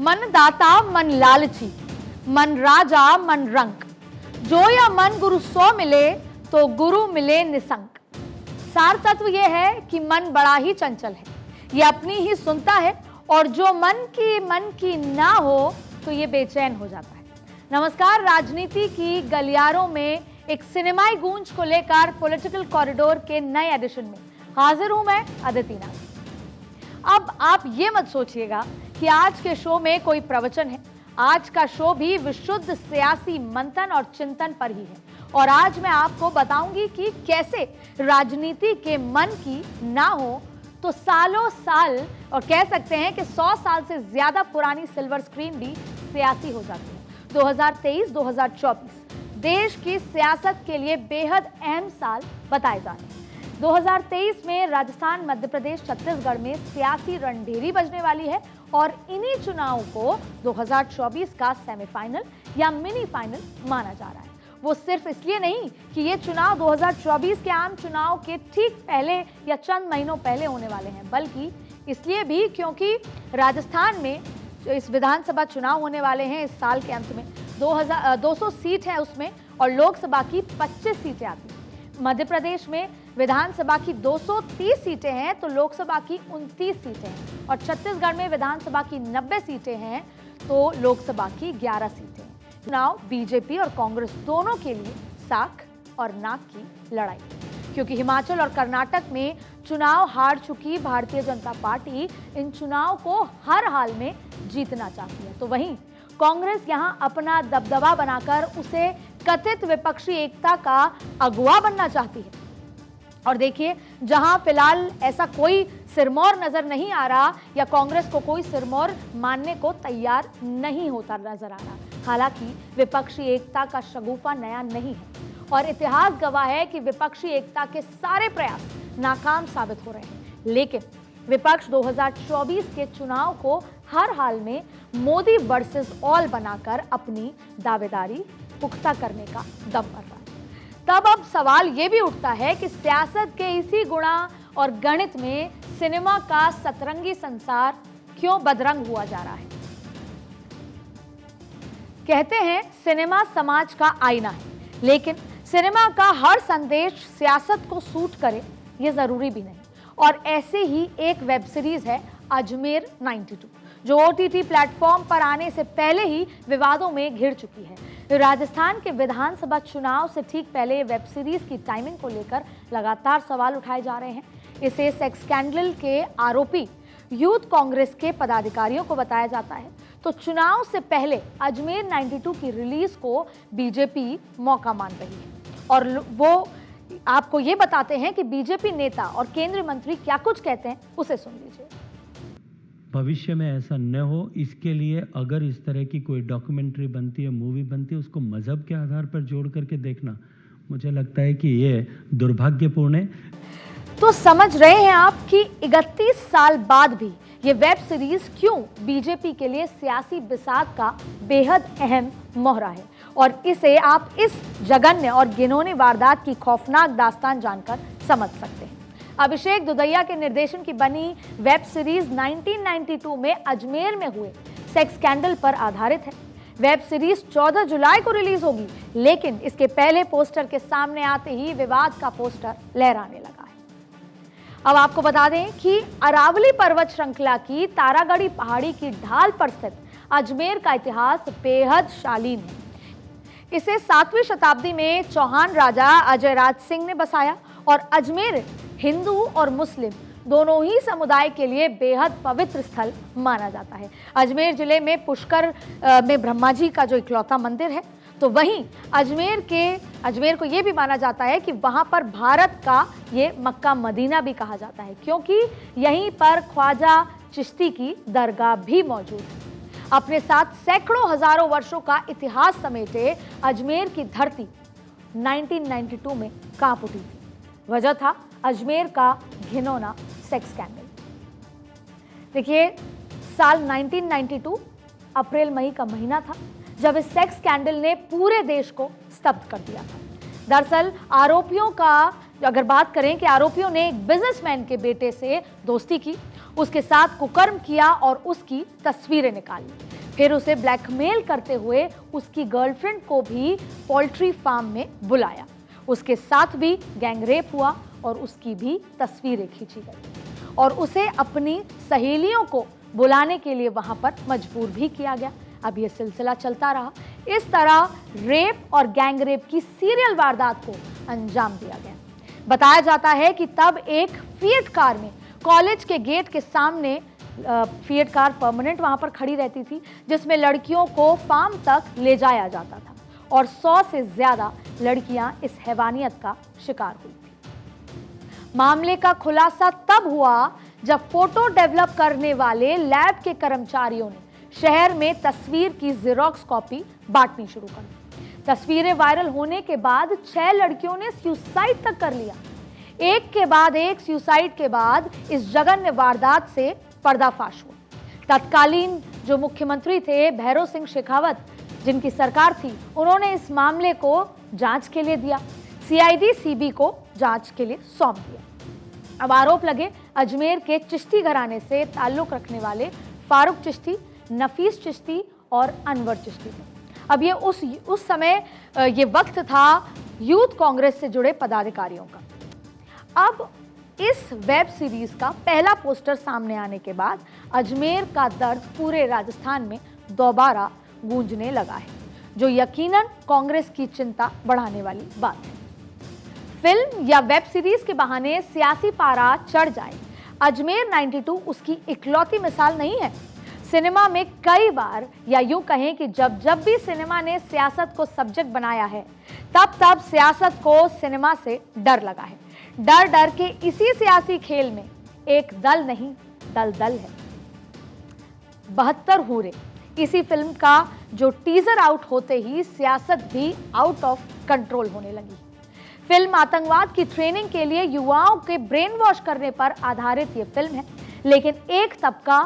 मन दाता मन लालची, मन राजा मन रंक, जो या मन गुरु सो मिले तो गुरु मिले निसंक। सार तत्व यह है कि मन बड़ा ही चंचल है, ये अपनी ही सुनता है और जो मन की ना हो तो ये बेचैन हो जाता है। नमस्कार, राजनीति की गलियारों में एक सिनेमाई गूंज को लेकर पॉलिटिकल कॉरिडोर के नए एडिशन में हाजिर हूं मैं अदिति नाथ। अब आप ये मत सोचिएगा कि आज के शो में कोई प्रवचन है। आज का शो भी विशुद्ध सियासी मंथन और चिंतन पर ही है और आज मैं आपको बताऊंगी कि कैसे राजनीति के मन की ना हो तो सालों साल और कह सकते हैं कि 100 साल से ज्यादा पुरानी सिल्वर स्क्रीन भी सियासी हो जाती है। 2023-2024 देश की सियासत के लिए बेहद अहम साल बताए जा रहे हैं। 2023 में राजस्थान, मध्य प्रदेश, छत्तीसगढ़ में सियासी रणढेरी बजने वाली है और इन्हीं चुनाव को 2024 का सेमीफाइनल या मिनी फाइनल माना जा रहा है। वो सिर्फ इसलिए नहीं कि ये चुनाव 2024 के आम चुनाव के ठीक पहले या चंद महीनों पहले होने वाले हैं, बल्कि इसलिए भी क्योंकि राजस्थान में जो इस विधानसभा चुनाव होने वाले हैं इस साल के अंत में 200 सीट है उसमें और लोकसभा की 25 सीटें आती हैं। मध्य प्रदेश में विधानसभा की 230 सीटें हैं तो लोकसभा की 29 सीटें हैं और छत्तीसगढ़ में विधानसभा की 90 सीटें हैं तो लोकसभा की 11 सीटें हैं। चुनाव बीजेपी और कांग्रेस दोनों के लिए साख और नाक की लड़ाई, क्योंकि हिमाचल और कर्नाटक में चुनाव हार चुकी भारतीय जनता पार्टी इन चुनाव को हर हाल में जीतना चाहती है, तो वहीं कांग्रेस यहां अपना दबदबा बनाकर उसे कथित विपक्षी एकता का अगुवा बनना चाहती है। और देखिए, जहां फिलहाल ऐसा कोई सिरमौर नजर नहीं आ रहा या कांग्रेस को कोई सिरमौर मानने को तैयार नहीं होता नजर आ रहा। हालांकि विपक्षी एकता का शगुफा नया नहीं है और इतिहास गवाह है कि विपक्षी एकता के सारे प्रयास नाकाम साबित हो रहे हैं, लेकिन विपक्ष 2024 के चुनाव को हर हाल में मोदी वर्सेस ऑल बनाकर अपनी दावेदारी पुख्ता करने का दम भर रहा है। तब अब सवाल ये भी उठता है कि सियासत के इसी गुणा और गणित में सिनेमा का सतरंगी संसार क्यों बदरंग हुआ जा रहा है। कहते हैं सिनेमा समाज का आईना है, लेकिन सिनेमा का हर संदेश सियासत को सूट करे ये जरूरी भी नहीं। और ऐसे ही एक वेब सीरीज है अजमेर 92, जो OTT प्लेटफॉर्म पर आने से पहले ही विवादों में घिर चुकी है। राजस्थान के विधानसभा चुनाव से ठीक पहले वेब सीरीज की टाइमिंग को लेकर लगातार सवाल उठाए जा रहे हैं। इसे सेक्स स्कैंडल के आरोपी यूथ कांग्रेस के पदाधिकारियों को बताया जाता है, तो चुनाव से पहले अजमेर 92 की रिलीज को बीजेपी मौका मान रही है और वो आपको ये बताते हैं कि बीजेपी नेता और केंद्रीय मंत्री क्या कुछ कहते हैं, उसे सुन लीजिए। भविष्य में ऐसा न हो, इसके लिए अगर इस तरह की कोई डॉक्यूमेंट्री बनती है, मूवी बनती है, उसको मजहब के आधार पर जोड़ करके देखना, मुझे लगता है कि ये दुर्भाग्यपूर्ण है। तो समझ रहे हैं आप कि 31 साल बाद भी ये वेब सीरीज क्यों बीजेपी के लिए सियासी बिसात का बेहद अहम मोहरा है और इसे आप इस जघन्य और घिनौनी वारदात की खौफनाक दास्तान जानकर समझ सकते हैं। अभिषेक दुदैया के निर्देशन की बनी वेब सीरीज 1992 में अजमेर में हुए सेक्स स्कैंडल पर आधारित है। वेब सीरीज 14 जुलाई को रिलीज होगी, लेकिन इसके पहले पोस्टर के सामने आते ही विवाद का पोस्टर लहराने लगा है। अब आपको बता दें कि अरावली पर्वत श्रृंखला की तारागढ़ी पहाड़ी की ढाल पर स्थित अजमेर का इतिहास बेहद शालीन है। इसे 7वीं शताब्दी में चौहान राजा अजय राज सिंह ने बसाया और अजमेर हिंदू और मुस्लिम दोनों ही समुदाय के लिए बेहद पवित्र स्थल माना जाता है। अजमेर जिले में पुष्कर में ब्रह्मा जी का जो इकलौता मंदिर है, तो वहीं अजमेर को ये भी माना जाता है कि वहां पर भारत का ये मक्का मदीना भी कहा जाता है, क्योंकि यहीं पर ख्वाजा चिश्ती की दरगाह भी मौजूद है। अपने साथ सैकड़ों हजारों वर्षों का इतिहास समेटे अजमेर की धरती 1992 में कांप उठी थी। वजह था अजमेर का घिनौना सेक्स स्कैंडल। देखिए, साल 1992 अप्रैल मई का महीना था जब इस सेक्स स्कैंडल ने पूरे देश को स्तब्ध कर दिया था। दरअसल आरोपियों का अगर बात करें कि आरोपियों ने एक बिजनेसमैन के बेटे से दोस्ती की, उसके साथ कुकर्म किया और उसकी तस्वीरें निकाली। फिर उसे ब्लैकमेल करते हुए उसकी गर्लफ्रेंड को भी पोल्ट्री फार्म में बुलाया। उसके साथ भी गैंगरेप हुआ और उसकी भी तस्वीरें खींची गई और उसे अपनी सहेलियों को बुलाने के लिए वहां पर मजबूर भी किया गया। अब यह सिलसिला चलता रहा। इस तरह रेप और गैंगरेप की सीरियल वारदात को अंजाम दिया गया। बताया जाता है कि तब एक फिएट कार में कॉलेज के गेट के सामने फिएट कार परमानेंट वहां पर खड़ी रहती थी, जिसमें लड़कियों को फार्म तक ले जाया जाता था और 100 से ज्यादा लड़कियां इस हैवानियत का शिकार हुई थी। मामले का खुलासा तब हुआ जब फोटो डेवलप करने वाले लैब के कर्मचारियों ने शहर में तस्वीर की जेरोक्स कॉपी बांटनी शुरू कर दी। तस्वीरें वायरल होने के बाद 6 लड़कियों ने सुसाइड तक कर लिया। एक के बाद एक सुसाइड के बाद इस जघन्य वारदात से पर्दाफाश हुआ। तत्कालीन जो मुख्यमंत्री थे भैरव सिंह शेखावत, जिनकी सरकार थी, उन्होंने इस मामले को जांच के लिए दिया। सीआईडी सीबी को जांच के लिए सौंप दिया। अब आरोप लगे अजमेर के चिश्ती घराने से ताल्लुक रखने वाले फारूक चिश्ती, नफीस चिश्ती और अनवर चिश्ती थे। अब ये उस समय ये वक्त था यूथ कांग्रेस से जुड़े पदाधिकारियों का। अब इस वेब सीरीज का पहला पोस्टर सामने आने के बाद अजमेर का दर्द पूरे राजस्थान में दोबारा गूंजने लगा है, जो यकीनन कांग्रेस की चिंता बढ़ाने वाली बात है। फिल्म या वेब सीरीज के बहाने सियासी पारा चढ़ जाए, अजमेर 92 उसकी इकलौती मिसाल नहीं है। सिनेमा में कई बार, या यूं कहें कि जब जब भी सिनेमा ने सियासत को सब्जेक्ट बनाया है, तब तब सियासत को सिनेमा से डर लगा है। डर डर के इसी सियासी खेल में एक दल नहीं, दलदल है। 72 हूरे, इसी फिल्म का जो टीजर आउट होते ही सियासत भी आउट ऑफ कंट्रोल होने लगी। फिल्म आतंकवाद की ट्रेनिंग के लिए युवाओं के ब्रेन वॉश करने पर आधारित ये फिल्म है, लेकिन एक तबका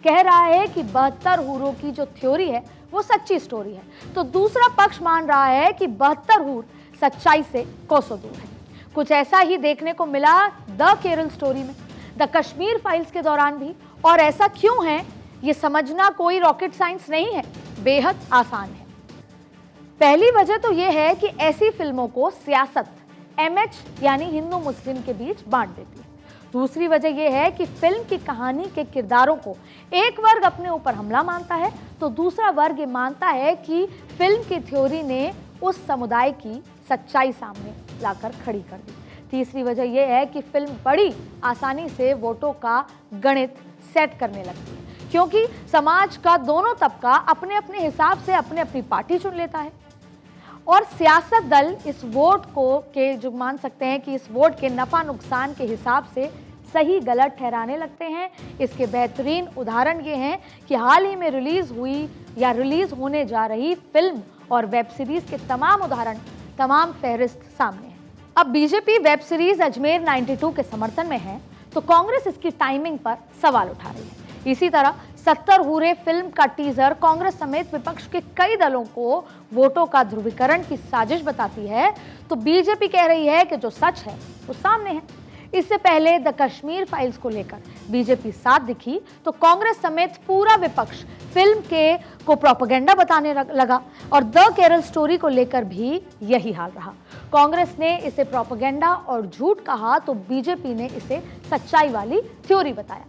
कह रहा है कि 72 हूरों की जो थ्योरी है वो सच्ची स्टोरी है, तो दूसरा पक्ष मान रहा है कि 72 हूर सच्चाई से कोसों दूर है। कुछ ऐसा ही देखने को मिला द केरल स्टोरी में, द कश्मीर फाइल्स के दौरान भी। और ऐसा क्यों है ये समझना कोई रॉकेट साइंस नहीं है, बेहद आसान है। पहली वजह तो ये है कि ऐसी फिल्मों को सियासत एमएच यानी हिंदू मुस्लिम के बीच बांट देती है। दूसरी वजह यह है कि फिल्म की कहानी के किरदारों को एक वर्ग अपने ऊपर हमला मानता है, तो दूसरा वर्ग ये मानता है कि फिल्म की थ्योरी ने उस समुदाय की सच्चाई सामने लाकर खड़ी कर दी। तीसरी वजह यह है कि फिल्म बड़ी आसानी से वोटों का गणित सेट करने लगती है, क्योंकि समाज का दोनों तबका अपने अपने हिसाब से अपने अपनी पार्टी चुन लेता है और सियासत दल इस वोट को के जो मान सकते हैं कि इस वोट के नफा नुकसान के हिसाब से सही गलत ठहराने लगते हैं। इसके बेहतरीन उदाहरण ये हैं कि हाल ही में रिलीज हुई या रिलीज होने जा रही फिल्म और वेब सीरीज के तमाम उदाहरण, तमाम फहरिस्त सामने हैं। अब बीजेपी वेब सीरीज अजमेर 92 के समर्थन में है, तो कांग्रेस इसकी टाइमिंग पर सवाल उठा रही है। इसी तरह 70 हूरे फिल्म का टीजर कांग्रेस समेत विपक्ष के कई दलों को वोटों का ध्रुवीकरण की साजिश बताती है, तो बीजेपी कह रही है कि जो सच है वो सामने है। इससे पहले द कश्मीर फाइल्स को लेकर बीजेपी साथ दिखी, तो कांग्रेस समेत पूरा विपक्ष फिल्म के को प्रोपेगेंडा बताने लगा और द केरल स्टोरी को लेकर भी यही हाल रहा। कांग्रेस ने इसे प्रोपेगेंडा और झूठ कहा, तो बीजेपी ने इसे सच्चाई वाली थ्योरी बताया।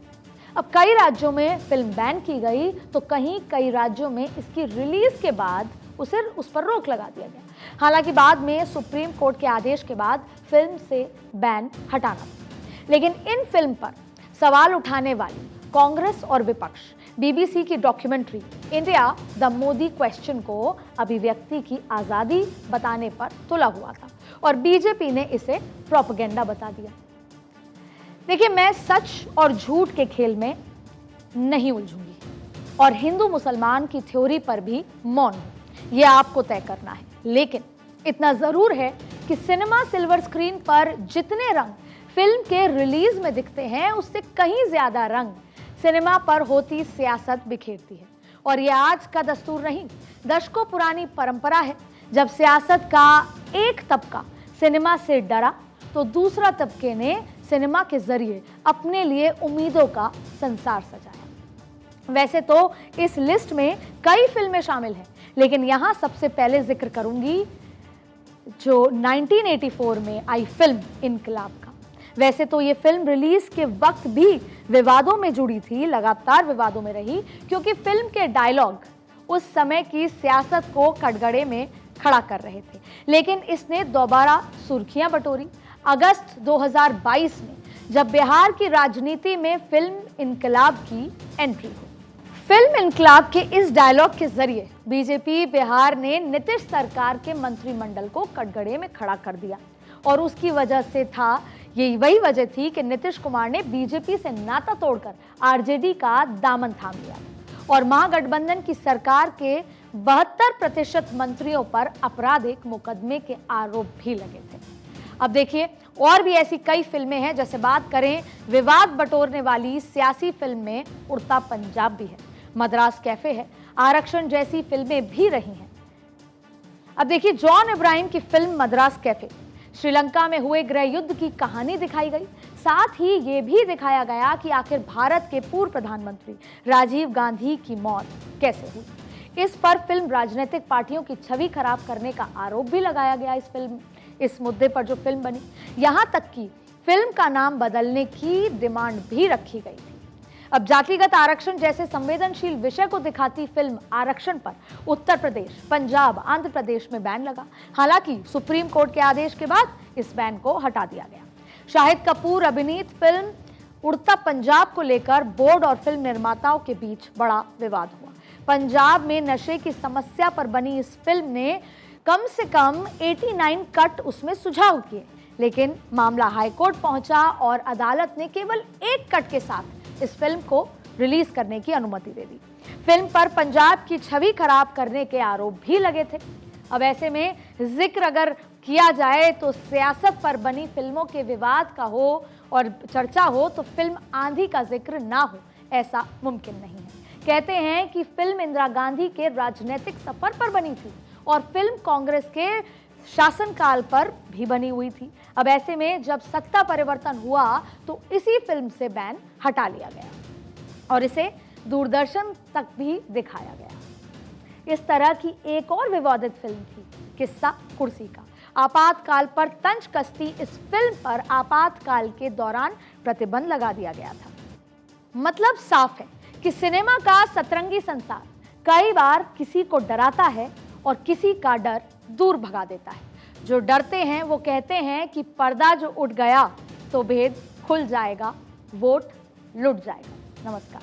अब कई राज्यों में फिल्म बैन की गई, तो कई राज्यों में इसकी रिलीज के बाद उस पर रोक लगा दिया गया। हालांकि बाद में सुप्रीम कोर्ट के आदेश के बाद फिल्म से बैन हटाना पड़ा। लेकिन इन फिल्म पर सवाल उठाने वाली कांग्रेस और विपक्ष बीबीसी की documentary India the Modi question को अभिव्यक्ति की आज़ादी बताने पर तुला हुआ था और बीजेपी ने इसे प्रोपेगेंडा बता दिया। देखिए, मैं सच और झूठ के खेल में नहीं उलझूंगी और हिंदू मुसलमान की थ्योरी पर भी मौन हूं, यह आपको तय करना है। लेकिन इतना जरूर है कि सिनेमा सिल्वर स्क्रीन पर जितने रंग फिल्म के रिलीज में दिखते हैं, उससे कहीं ज्यादा रंग सिनेमा पर होती सियासत बिखेरती है। और यह आज का दस्तूर नहीं, दशकों पुरानी परंपरा है। जब सियासत का एक तबका सिनेमा से डरा, तो दूसरा तबके ने सिनेमा के जरिए अपने लिए उम्मीदों का संसार सजाया। वैसे तो इस लिस्ट में कई फिल्में शामिल हैं, लेकिन यहां सबसे पहले जिक्र करूंगी जो 1984 में आई फिल्म इनकलाब का। वैसे तो ये फिल्म रिलीज के वक्त भी विवादों में जुड़ी थी, लगातार विवादों में रही, क्योंकि फिल्म के डायलॉग उस समय की सियासत को कटघरे में खड़ा कर रहे थे। लेकिन इसने दोबारा सुर्खियां बटोरी अगस्त 2022 में, जब बिहार की राजनीति में फिल्म इनकलाब की एंट्री हुई। फिल्म इनकलाब के इस डायलॉग के जरिए बीजेपी बिहार ने नीतीश सरकार के मंत्रिमंडल को कटघरे में खड़ा कर दिया, और उसकी वजह से था, यही वही वजह थी कि नीतीश कुमार ने बीजेपी से नाता तोड़कर आरजेडी का दामन थाम लिया और महागठबंधन की सरकार के 72% मंत्रियों पर आपराधिक मुकदमे के आरोप भी लगे थे। अब देखिए, और भी ऐसी कई फिल्में हैं। जैसे बात करें विवाद बटोरने वाली सियासी फिल्म में उड़ता पंजाब भी है, मद्रास कैफे है, आरक्षण जैसी फिल्में भी रही हैं। अब देखिए, जॉन इब्राहिम की फिल्म मद्रास कैफे, श्रीलंका में हुए गृह युद्ध की कहानी दिखाई गई। साथ ही ये भी दिखाया गया कि आखिर भारत के पूर्व प्रधानमंत्री राजीव गांधी की मौत कैसे हुई। इस पर फिल्म राजनीतिक पार्टियों की छवि खराब करने का आरोप भी लगाया गया। इस मुद्दे पर जो फिल्म बनी, यहां तक कि फिल्म का नाम बदलने की डिमांड भी रखी गई थी। अब जातिगत आरक्षण जैसे संवेदनशील विषय को दिखाती फिल्म आरक्षण पर उत्तर प्रदेश, पंजाब, आंध्र प्रदेश में बैन लगा। हालांकि सुप्रीम कोर्ट के आदेश के बाद इस बैन को हटा दिया गया। शाहिद कपूर अभिनीत फिल्म उड़ता पंजाब को लेकर बोर्ड और फिल्म निर्माताओं के बीच बड़ा विवाद हुआ। पंजाब में नशे की समस्या पर बनी इस फिल्म ने कम से कम 89 कट उसमें सुझाव किए, लेकिन मामला हाईकोर्ट पहुंचा और अदालत ने केवल एक कट के साथ इस फिल्म को रिलीज करने की अनुमति दे दी। फिल्म पर पंजाब की छवि खराब करने के आरोप भी लगे थे। अब ऐसे में जिक्र अगर किया जाए तो सियासत पर बनी फिल्मों के विवाद का हो और चर्चा हो, तो फिल्म आंधी का जिक्र ना हो, ऐसा मुमकिन नहीं है। कहते हैं कि फिल्म इंदिरा गांधी के राजनीतिक सफर पर बनी थी और फिल्म कांग्रेस के शासनकाल पर भी बनी हुई थी। अब ऐसे में जब सत्ता परिवर्तन हुआ तो इसी फिल्म से बैन हटा लिया गया और इसे दूरदर्शन तक भी दिखाया गया। इस तरह की एक और विवादित फिल्म थी किस्सा कुर्सी का। आपातकाल पर तंज कसती इस फिल्म पर आपातकाल के दौरान प्रतिबंध लगा दिया गया था। मतलब साफ है कि सिनेमा का सतरंगी संसार कई बार किसी को डराता है और किसी का डर दूर भगा देता है। जो डरते हैं वो कहते हैं कि पर्दा जो उठ गया तो भेद खुल जाएगा, वोट लुट जाएगा। नमस्कार।